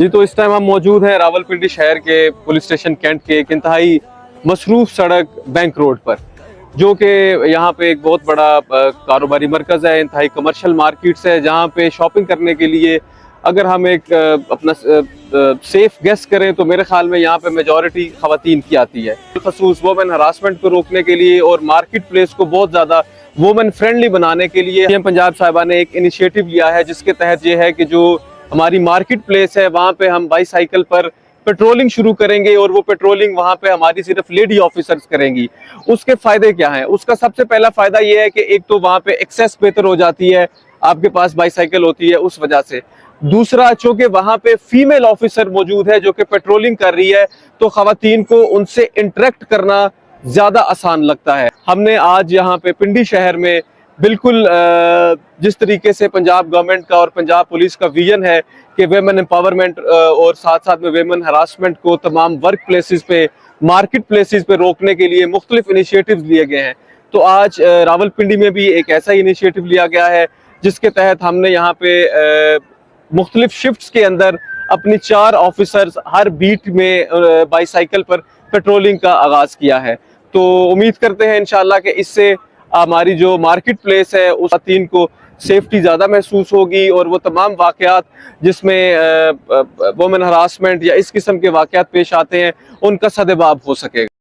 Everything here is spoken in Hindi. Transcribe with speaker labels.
Speaker 1: जी, तो इस टाइम हम मौजूद हैं रावलपिंडी शहर के पुलिस स्टेशन कैंट के एक इंतहाई मसरूफ सड़क बैंक रोड पर, जो कि यहाँ पे एक बहुत बड़ा कारोबारी मरकज़ है, इंतहाई कमर्शियल मार्केट्स है, जहाँ पे शॉपिंग करने के लिए अगर हम एक अपना सेफ गेस करें तो मेरे ख्याल में यहाँ पे मेजॉरिटी ख़वातीन की आती है। खसूस वोमेन हरासमेंट को रोकने के लिए और मार्केट प्लेस को बहुत ज़्यादा वोमेन फ्रेंडली बनाने के लिए सीएम पंजाब साहिबा ने एक इनिशिएटिव लिया है, जिसके तहत ये है कि जो हमारी मार्केट प्लेस है वहाँ पे हम बाईसाइकिल पर पेट्रोलिंग शुरू करेंगे और वो पेट्रोलिंग वहाँ पे हमारी सिर्फ लेडी ऑफिसर्स करेंगी। उसके फायदे क्या हैं? उसका सबसे पहला फायदा ये है कि एक तो वहाँ पे एक्सेस बेहतर हो जाती है, आपके पास बाईसाइकिल होती है उस वजह से। दूसरा, चूंकि वहाँ पे फीमेल ऑफिसर मौजूद है जो कि पेट्रोलिंग कर रही है, तो खवातीन को उनसे इंटरेक्ट करना ज्यादा आसान लगता है। हमने आज यहाँ पे पिंडी शहर में बिल्कुल जिस तरीके से पंजाब गवर्नमेंट का और पंजाब पुलिस का विजन है कि वेमेन एम्पावरमेंट और साथ साथ में वेमेन हरासमेंट को तमाम वर्क प्लेसेस पे, मार्केट प्लेसेस पे रोकने के लिए मुख्तलिफ इनिशिएटिव्स लिए गए हैं। तो आज रावलपिंडी में भी एक ऐसा इनिशिएटिव लिया गया है, जिसके तहत हमने यहाँ पे मुख्तलिफ शिफ्ट्स के अंदर अपनी 4 ऑफिसर्स हर बीट में बाईसाइकिल पर पेट्रोलिंग का आगाज किया है। तो उम्मीद करते हैं इंशाल्लाह कि इससे हमारी जो मार्केट प्लेस है उस खवातीन को सेफ्टी ज़्यादा महसूस होगी और वो तमाम वाक़यात जिसमें वुमेन हरासमेंट या इस किस्म के वाक़यात पेश आते हैं उनका सद्जवाब हो सकेगा।